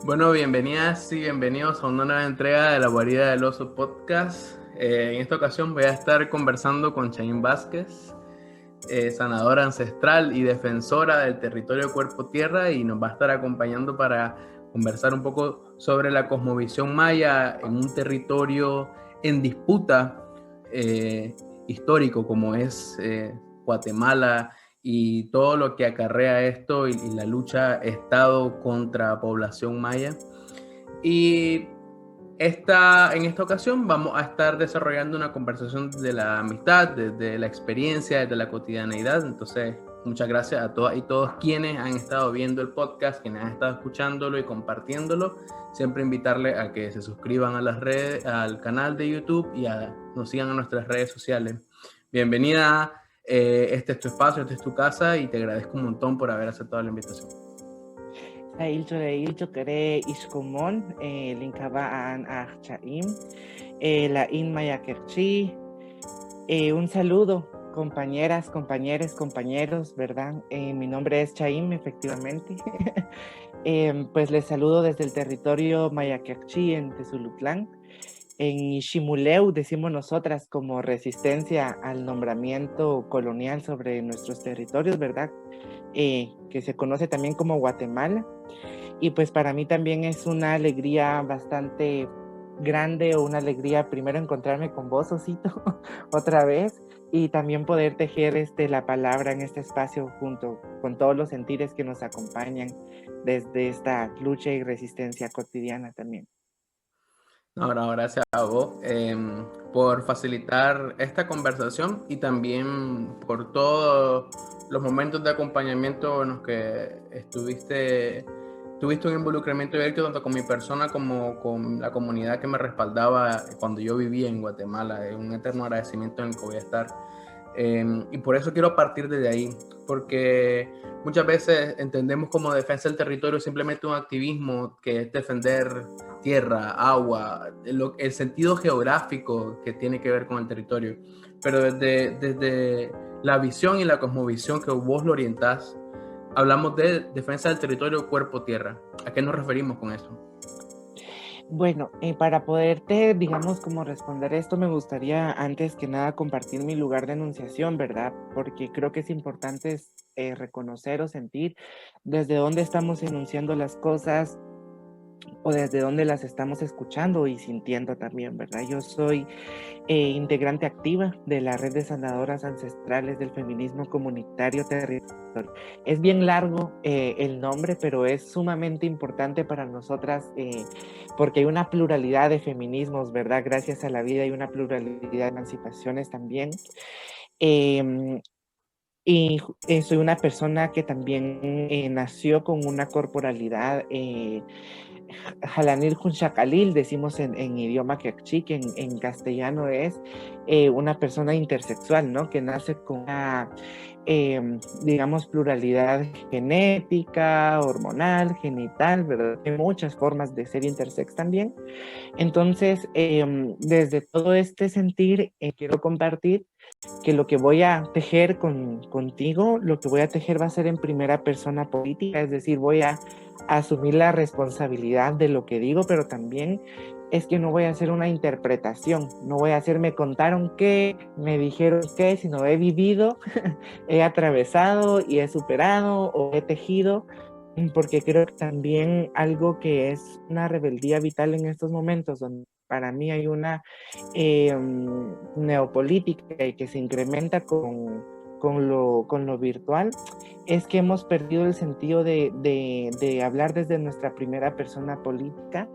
Bueno, bienvenidas y bienvenidos a una nueva entrega de la Guarida del Oso Podcast. En esta ocasión voy a estar conversando con Chaim Vázquez, sanadora ancestral y defensora del territorio cuerpo-tierra, y nos va a estar acompañando para conversar un poco sobre la cosmovisión maya en un territorio en disputa histórico como es Guatemala, y todo lo que acarrea esto y la lucha Estado contra población maya. Y en esta ocasión vamos a estar desarrollando una conversación de la amistad, desde la experiencia, desde la cotidianeidad. Entonces, muchas gracias a todas y todos quienes han estado viendo el podcast, quienes han estado escuchándolo y compartiéndolo. Siempre invitarles a que se suscriban a las redes, al canal de YouTube, y nos sigan en nuestras redes sociales. Bienvenida, este es tu espacio, esta es tu casa, y te agradezco un montón por haber aceptado la invitación. Ilcho kere ishkomon linkabaan Chaim, la in mayakerchi. Un saludo, compañeras, compañeros, ¿verdad? Mi nombre es Chaim, efectivamente. Pues les saludo desde el territorio mayakerchi en Tezulutlán. En Ishimuleu decimos nosotras como resistencia al nombramiento colonial sobre nuestros territorios, ¿verdad? Que se conoce también como Guatemala. Y pues para mí también es una alegría bastante grande, o una alegría primero encontrarme con vos, Osito, otra vez, y también poder tejer la palabra en este espacio junto con todos los sentires que nos acompañan desde esta lucha y resistencia cotidiana también. No, gracias a vos por facilitar esta conversación, y también por todos los momentos de acompañamiento en los que tuviste un involucramiento directo tanto con mi persona como con la comunidad que me respaldaba cuando yo vivía en Guatemala. Es un eterno agradecimiento en el que voy a estar. Y por eso quiero partir desde ahí, porque muchas veces entendemos como defensa del territorio simplemente un activismo que es defender tierra, agua, el sentido geográfico que tiene que ver con el territorio. Pero desde la visión y la cosmovisión que vos lo orientás, hablamos de defensa del territorio cuerpo-tierra. ¿A qué nos referimos con eso? Bueno, para poderte, digamos, como responder esto, me gustaría antes que nada compartir mi lugar de enunciación, ¿verdad? Porque creo que es importante reconocer o sentir desde dónde estamos enunciando las cosas o desde dónde las estamos escuchando y sintiendo también, ¿verdad? Yo soy integrante activa de la red de sanadoras ancestrales del feminismo comunitario territorial. Es bien largo el nombre, pero es sumamente importante para nosotras porque hay una pluralidad de feminismos, ¿verdad? Gracias a la vida hay una pluralidad de emancipaciones también. Eh, y soy una persona que también nació con una corporalidad Jalanir Junchakalil, decimos en idioma quechua, que en castellano es una persona intersexual, ¿no? Que nace con una, digamos, pluralidad genética, hormonal, genital, ¿verdad? Hay muchas formas de ser intersex también. Entonces, desde todo este sentir, quiero compartir que lo que voy a tejer contigo, lo que voy a tejer va a ser en primera persona política, es decir, voy a asumir la responsabilidad de lo que digo, pero también es que no voy a hacer una interpretación, no voy a hacer me contaron qué, me dijeron qué, sino he vivido, he atravesado y he superado o he tejido, porque creo que también algo que es una rebeldía vital en estos momentos, donde para mí hay una neopolítica y que se incrementa con lo virtual, es que hemos perdido el sentido de hablar desde nuestra primera persona política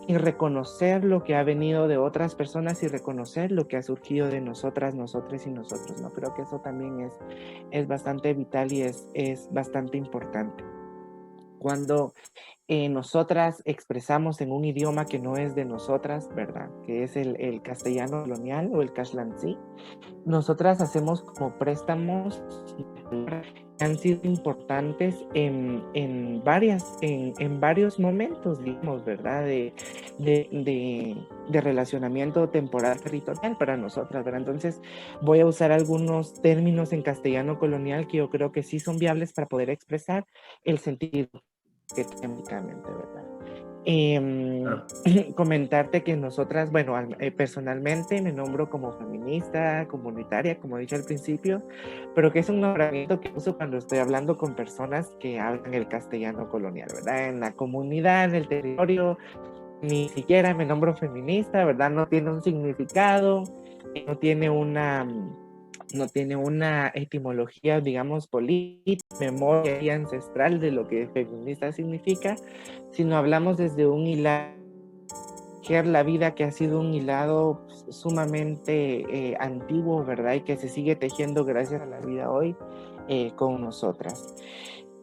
y reconocer lo que ha venido de otras personas y reconocer lo que ha surgido de nosotras, nosotres y nosotros, ¿no? Creo que eso también es bastante vital y es bastante importante. Cuando nosotras expresamos en un idioma que no es de nosotras, ¿verdad? Que es el castellano colonial o el Kashlansi, nosotras hacemos como préstamos que han sido importantes en varios momentos, digamos, ¿verdad? De relacionamiento temporal territorial para nosotras, ¿verdad? Entonces voy a usar algunos términos en castellano colonial que yo creo que sí son viables para poder expresar el sentido que técnicamente, ¿verdad? Claro. Comentarte que nosotras, bueno, personalmente me nombro como feminista, comunitaria, como he dicho al principio, pero que es un nombramiento que uso cuando estoy hablando con personas que hablan el castellano colonial, ¿verdad? En la comunidad, en el territorio, ni siquiera me nombro feminista, ¿verdad? No tiene un significado, no tiene una etimología, digamos, política, memoria y ancestral de lo que feminista significa, sino hablamos desde un hilado, la vida que ha sido un hilado sumamente antiguo, ¿verdad? Y que se sigue tejiendo gracias a la vida hoy con nosotras.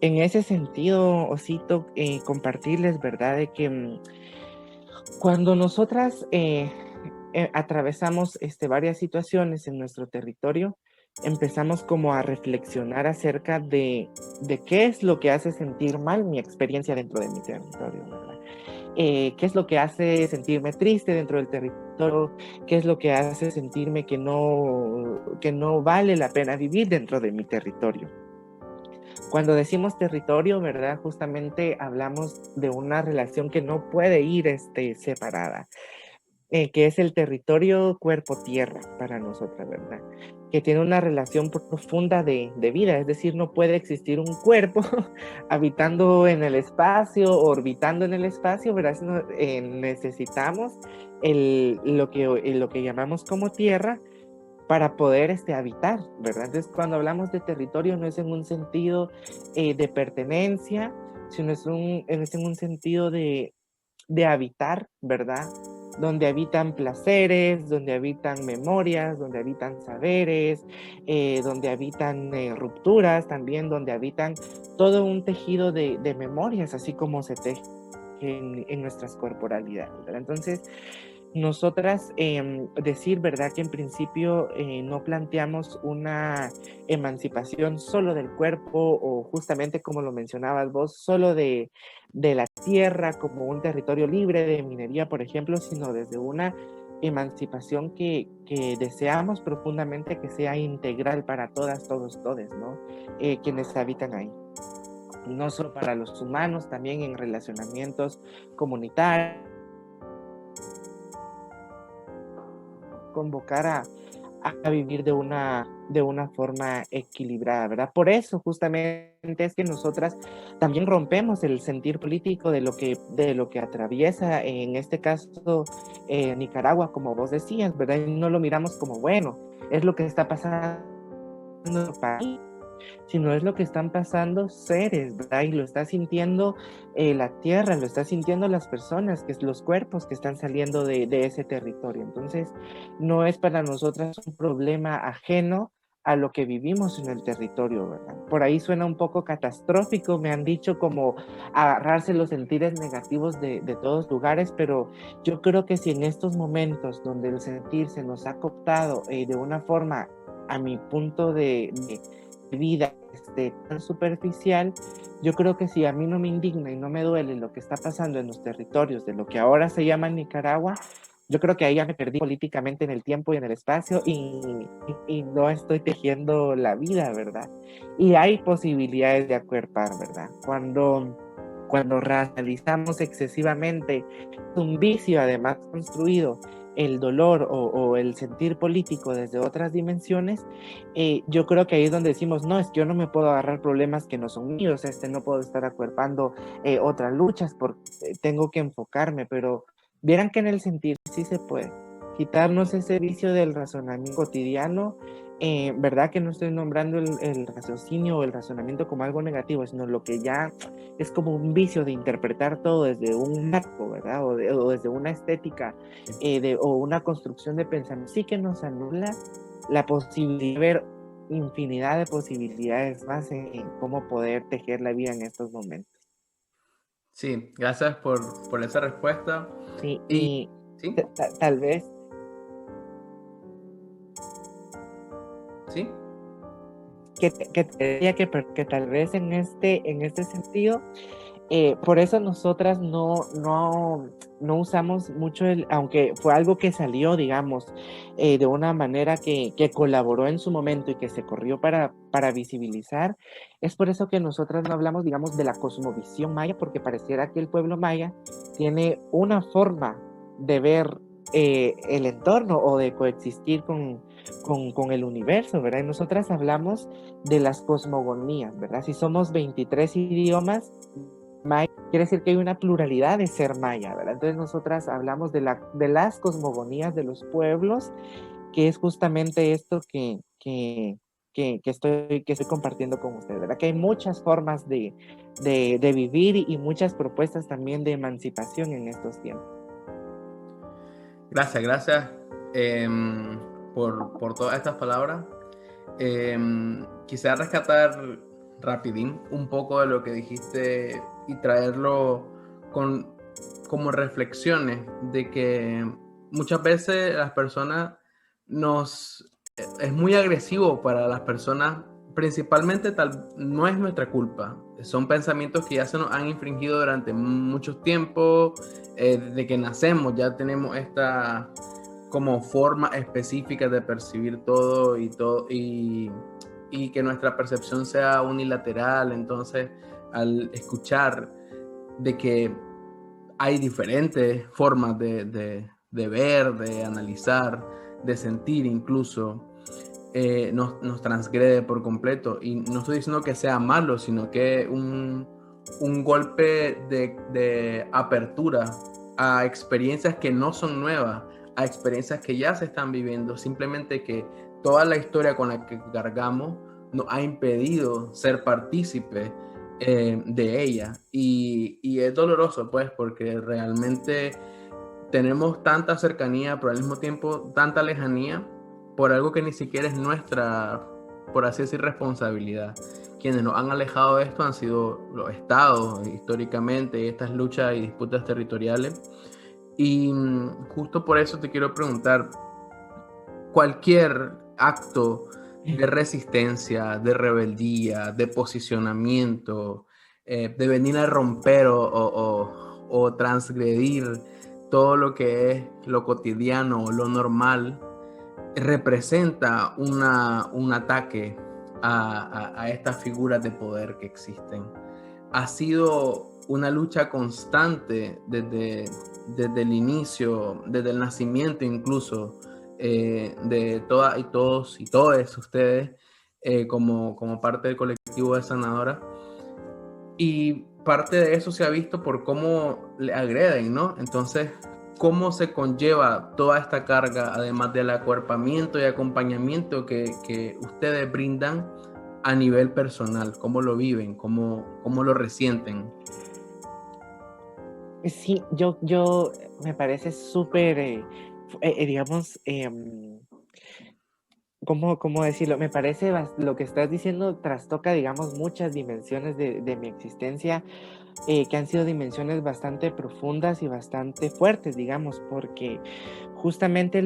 En ese sentido, Osito, compartirles, ¿verdad? De que cuando nosotras atravesamos varias situaciones en nuestro territorio, empezamos como a reflexionar acerca de qué es lo que hace sentir mal mi experiencia dentro de mi territorio, ¿verdad? Qué es lo que hace sentirme triste dentro del territorio, qué es lo que hace sentirme que no vale la pena vivir dentro de mi territorio. Cuando decimos territorio, ¿verdad? Justamente hablamos de una relación que no puede ir separada, que es el territorio cuerpo-tierra para nosotras, ¿verdad? Que tiene una relación profunda de vida, es decir, no puede existir un cuerpo habitando en el espacio, orbitando en el espacio, ¿verdad? Necesitamos lo que llamamos como tierra para poder habitar, ¿verdad? Entonces, cuando hablamos de territorio no es en un sentido de pertenencia, sino es en un sentido de habitar, ¿verdad? Donde habitan placeres, donde habitan memorias, donde habitan saberes, donde habitan rupturas también, donde habitan todo un tejido de memorias, así como se teje en nuestras corporalidades, ¿verdad? Entonces, nosotras decir, ¿verdad? Que en principio no planteamos una emancipación solo del cuerpo o justamente como lo mencionabas vos, solo de la tierra como un territorio libre de minería, por ejemplo, sino desde una emancipación que deseamos profundamente que sea integral para todas, todos, todes, ¿no? Quienes habitan ahí. No solo para los humanos, también en relacionamientos comunitarios, convocar a vivir de una forma equilibrada, ¿verdad? Por eso justamente es que nosotras también rompemos el sentir político de lo que atraviesa, en este caso, Nicaragua, como vos decías, ¿verdad? Y no lo miramos como, bueno, es lo que está pasando en el país, sino es lo que están pasando seres, ¿verdad? Y lo está sintiendo la tierra, lo está sintiendo las personas, que es los cuerpos que están saliendo de ese territorio. Entonces, no es para nosotras un problema ajeno a lo que vivimos en el territorio, ¿verdad? Por ahí suena un poco catastrófico, me han dicho como agarrarse los sentires negativos de todos lugares, pero yo creo que si en estos momentos donde el sentir se nos ha cooptado de una forma, a mi punto de vida tan superficial, yo creo que si a mí no me indigna y no me duele lo que está pasando en los territorios de lo que ahora se llama Nicaragua, yo creo que ahí ya me perdí políticamente en el tiempo y en el espacio y no estoy tejiendo la vida, ¿verdad? Y hay posibilidades de acuerpar, ¿verdad? Cuando racionalizamos excesivamente un vicio además construido, el dolor o el sentir político desde otras dimensiones, yo creo que ahí es donde decimos, no, es que yo no me puedo agarrar problemas que no son míos, no puedo estar acuerpando otras luchas porque tengo que enfocarme, pero vieran que en el sentir sí se puede quitarnos ese vicio del razonamiento cotidiano, verdad que no estoy nombrando el raciocinio o el razonamiento como algo negativo, sino lo que ya es como un vicio de interpretar todo desde un marco, ¿verdad? O desde una estética o una construcción de pensamiento, sí que nos anula la posibilidad de ver infinidad de posibilidades más en cómo poder tejer la vida en estos momentos. Sí, gracias por esa respuesta. Sí, Y y sí, tal vez sí, que te diría que tal vez en este sentido Por eso nosotras no usamos mucho aunque fue algo que salió, digamos, de una manera que colaboró en su momento y que se corrió para visibilizar, es por eso que nosotras no hablamos, digamos, de la cosmovisión maya, porque pareciera que el pueblo maya tiene una forma de ver el entorno o de coexistir con el universo, ¿verdad? Y nosotras hablamos de las cosmogonías, ¿verdad? Si somos 23 idiomas, maya, quiere decir que hay una pluralidad de ser maya, ¿verdad? Entonces nosotras hablamos de las cosmogonías de los pueblos, que es justamente esto que estoy compartiendo con ustedes, ¿verdad? Que hay muchas formas de vivir y muchas propuestas también de emancipación en estos tiempos. Gracias por todas estas palabras. Quisiera rescatar rapidín un poco de lo que dijiste y traerlo como reflexiones de que muchas veces las personas es muy agresivo para las personas, principalmente no es nuestra culpa, son pensamientos que ya se nos han infringido durante mucho tiempo, desde que nacemos ya tenemos esta como forma específica de percibir todo y que nuestra percepción sea unilateral. Entonces, al escuchar de que hay diferentes formas de ver, de analizar, de sentir incluso, nos transgrede por completo. Y no estoy diciendo que sea malo, sino que un golpe de apertura a experiencias que no son nuevas, a experiencias que ya se están viviendo, simplemente que toda la historia con la que cargamos nos ha impedido ser partícipes de ella. Y es doloroso, pues, porque realmente tenemos tanta cercanía, pero al mismo tiempo tanta lejanía por algo que ni siquiera es nuestra, por así decir, responsabilidad. Quienes nos han alejado de esto han sido los estados históricamente, estas luchas y disputas territoriales. Y justo por eso te quiero preguntar, cualquier acto de resistencia, de rebeldía, de posicionamiento, de venir a romper o transgredir todo lo que es lo cotidiano o lo normal, representa un ataque a estas figuras de poder que existen. Ha sido una lucha constante desde el inicio, desde el nacimiento incluso, de todas y todos y todos ustedes como parte del colectivo de Sanadora. Y parte de eso se ha visto por cómo le agreden, ¿no? Entonces, ¿cómo se conlleva toda esta carga, además del acuerpamiento y acompañamiento que ustedes brindan a nivel personal? ¿Cómo lo viven? ¿Cómo lo resienten? Sí, yo me parece súper, digamos, ¿cómo decirlo? Me parece lo que estás diciendo trastoca, digamos, muchas dimensiones de mi existencia, que han sido dimensiones bastante profundas y bastante fuertes, digamos, porque justamente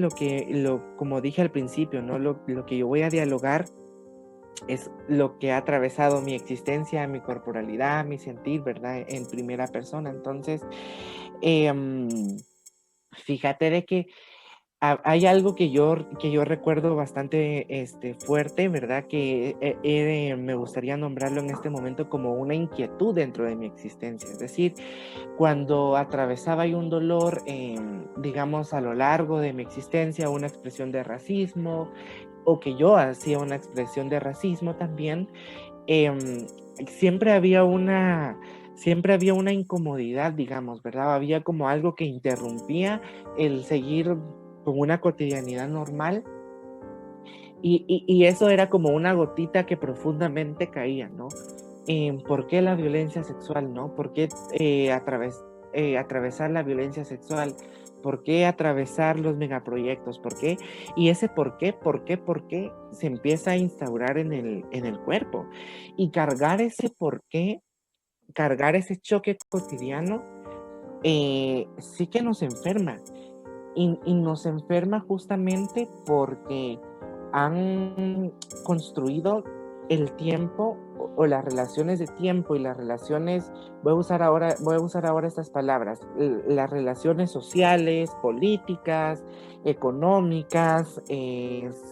como dije al principio, ¿no? Lo que yo voy a dialogar es lo que ha atravesado mi existencia, mi corporalidad, mi sentir, ¿verdad? En primera persona. Entonces, fíjate de que hay algo que yo recuerdo bastante fuerte, ¿verdad? Que me gustaría nombrarlo en este momento como una inquietud dentro de mi existencia. Es decir, cuando atravesaba un dolor, digamos, a lo largo de mi existencia, una expresión de racismo, o que yo hacía una expresión de racismo también, eh, siempre había una... Siempre había una incomodidad, digamos, ¿verdad? Había como algo que interrumpía el seguir con una cotidianidad normal y eso era como una gotita que profundamente caía, ¿no? ¿Por qué la violencia sexual, no? ¿Por qué atravesar la violencia sexual? ¿Por qué atravesar los megaproyectos? ¿Por qué? Y ese por qué se empieza a instaurar en el cuerpo. Y cargar ese por qué, cargar ese choque cotidiano, sí que nos enferma. Y nos enferma justamente porque han construido el tiempo o las relaciones de tiempo y las relaciones, voy a usar ahora estas palabras, las relaciones sociales, políticas, económicas,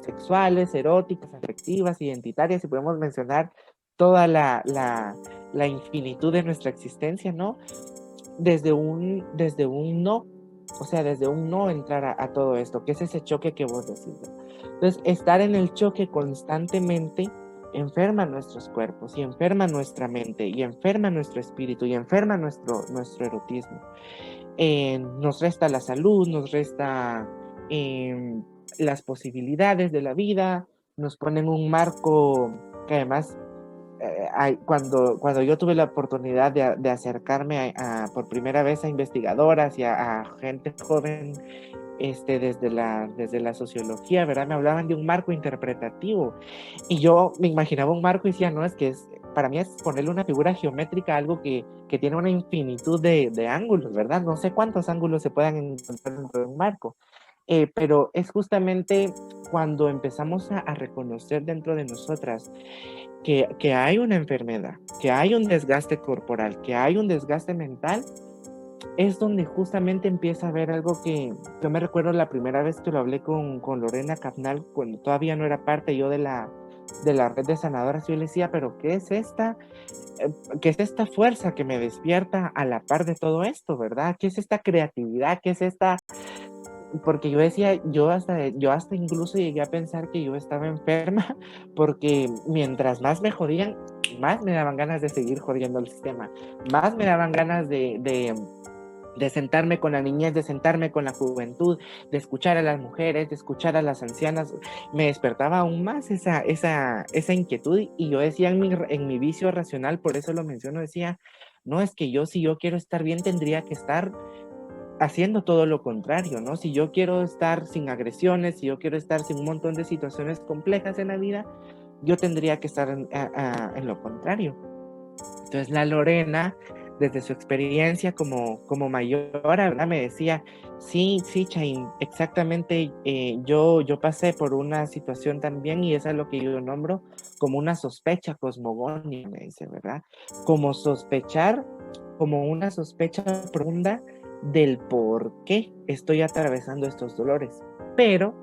sexuales, eróticas, afectivas, identitarias, y podemos mencionar toda la infinitud de nuestra existencia, ¿no? Desde un no, o sea, desde un no entrar a todo esto, que es ese choque que vos decís. Entonces, estar en el choque constantemente enferma nuestros cuerpos y enferma nuestra mente y enferma nuestro espíritu y enferma nuestro erotismo. Nos resta la salud, nos resta las posibilidades de la vida, nos ponen un marco que además cuando yo tuve la oportunidad de acercarme por primera vez a investigadoras y a gente joven, desde la sociología, ¿verdad? Me hablaban de un marco interpretativo y yo me imaginaba un marco y decía, no, para mí es ponerle una figura geométrica a algo que tiene una infinitud de ángulos, ¿verdad? No sé cuántos ángulos se puedan encontrar dentro de un marco, pero es justamente cuando empezamos a reconocer dentro de nosotras que hay una enfermedad, que hay un desgaste corporal, que hay un desgaste mental, es donde justamente empieza a haber algo que yo me recuerdo la primera vez que lo hablé con Lorena Capnal, cuando todavía no era parte yo de la red de sanadoras. Yo le decía, pero ¿qué es esta fuerza que me despierta a la par de todo esto, verdad? ¿Qué es esta creatividad? ¿Qué es esta? Porque yo decía, yo hasta incluso llegué a pensar que yo estaba enferma, porque mientras más me jodían, más me daban ganas de seguir jodiendo el sistema, más me daban ganas de sentarme con la niñez, de sentarme con la juventud, de escuchar a las mujeres, de escuchar a las ancianas. Me despertaba aún más esa inquietud, y yo decía en mi vicio racional, por eso lo menciono, decía, no, es que si yo quiero estar bien, tendría que estar haciendo todo lo contrario, ¿no? Si yo quiero estar sin agresiones, si yo quiero estar sin un montón de situaciones complejas en la vida, yo tendría que estar en lo contrario. Entonces la Lorena, desde su experiencia como mayora, ¿verdad? Me decía, sí, Chain, exactamente, yo pasé por una situación también, y eso es lo que yo nombro como una sospecha cosmogónica, me dice, ¿verdad? Como una sospecha profunda del por qué estoy atravesando estos dolores, pero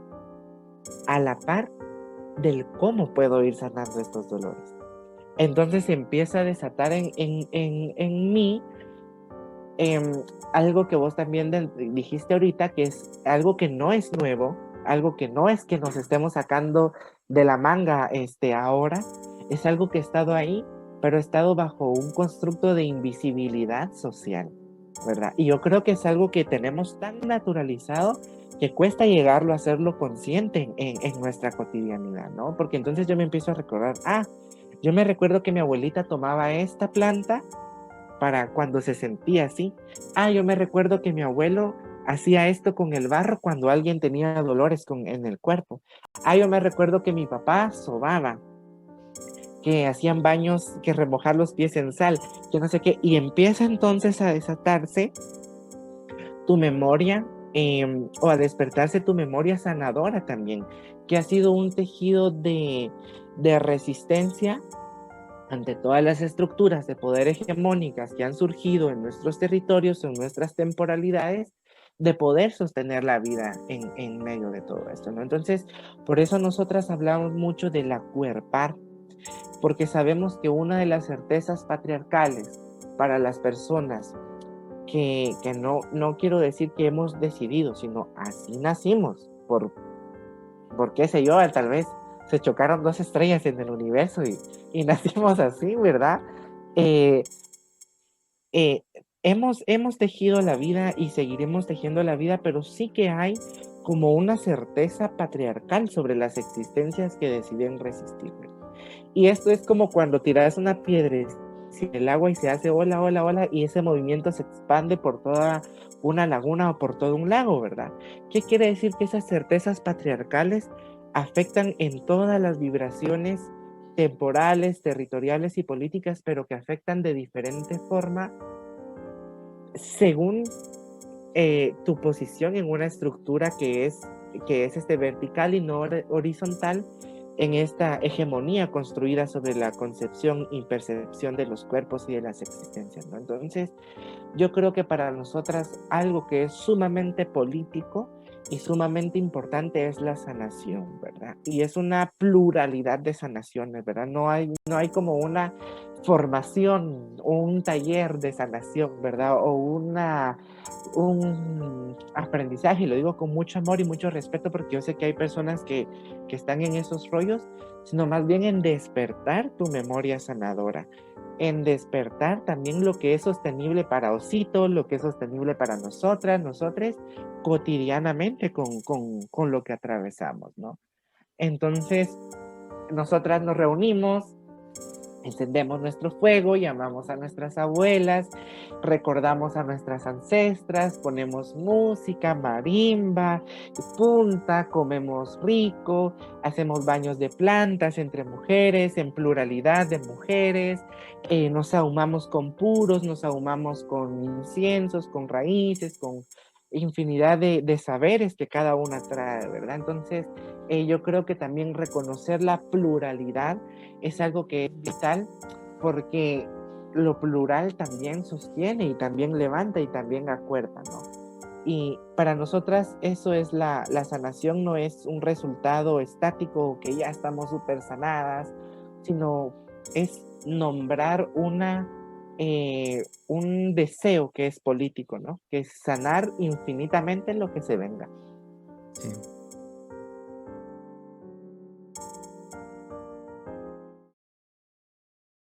a la par del cómo puedo ir sanando estos dolores. Entonces empieza a desatar en mí algo que vos también dijiste ahorita, que es algo que no es nuevo, algo que no es que nos estemos sacando de la manga ahora, es algo que ha estado ahí, pero ha estado bajo un constructo de invisibilidad social, ¿verdad? Y yo creo que es algo que tenemos tan naturalizado que cuesta llegarlo a hacerlo consciente en nuestra cotidianidad, ¿no? Porque entonces yo me empiezo a recordar, yo me recuerdo que mi abuelita tomaba esta planta para cuando se sentía así. Yo me recuerdo que mi abuelo hacía esto con el barro cuando alguien tenía dolores en el cuerpo. Yo me recuerdo que mi papá sobaba, que hacían baños, que remojar los pies en sal, que no sé qué, y empieza entonces a desatarse tu memoria, o a despertarse tu memoria sanadora también, que ha sido un tejido de resistencia ante todas las estructuras de poder hegemónicas que han surgido en nuestros territorios, en nuestras temporalidades, de poder sostener la vida en medio de todo esto, ¿no? Entonces, por eso nosotras hablamos mucho del acuerpar, porque sabemos que una de las certezas patriarcales para las personas que no quiero decir que hemos decidido, sino así nacimos, por qué sé yo, tal vez se chocaron dos estrellas en el universo y nacimos así, ¿verdad? Eh, eh, hemos tejido la vida y seguiremos tejiendo la vida, pero sí que hay como una certeza patriarcal sobre las existencias que deciden resistir. Y esto es como cuando tiras una piedra en el agua y se hace ola, ola, ola, y ese movimiento se expande por toda una laguna o por todo un lago, ¿verdad? ¿Qué quiere decir? Que esas certezas patriarcales afectan en todas las vibraciones temporales, territoriales y políticas, pero que afectan de diferente forma según tu posición en una estructura que es vertical y no horizontal, en esta hegemonía construida sobre la concepción y percepción de los cuerpos y de las existencias, ¿no? Entonces, yo creo que para nosotras algo que es sumamente político y sumamente importante es la sanación, ¿verdad? Y es una pluralidad de sanaciones, ¿verdad? No hay como una formación o un taller de sanación, ¿verdad? O un aprendizaje, y lo digo con mucho amor y mucho respeto porque yo sé que hay personas que están en esos rollos, sino más bien en despertar tu memoria sanadora, en despertar también lo que es sostenible para Osito, lo que es sostenible para nosotras, nosotres, cotidianamente con lo que atravesamos, ¿no? Entonces, nosotras nos reunimos, encendemos nuestro fuego, llamamos a nuestras abuelas, recordamos a nuestras ancestras, ponemos música, marimba, punta, comemos rico, hacemos baños de plantas entre mujeres, en pluralidad de mujeres, nos ahumamos con puros, nos ahumamos con inciensos, con raíces, con infinidad de saberes que cada una trae, ¿verdad? Entonces, yo creo que también reconocer la pluralidad es algo que es vital porque lo plural también sostiene y también levanta y también acuerda, ¿no? Y para nosotras eso es la sanación, no es un resultado estático que ya estamos súper sanadas, sino es nombrar un deseo que es político, ¿no? Que es sanar infinitamente lo que se venga. Sí.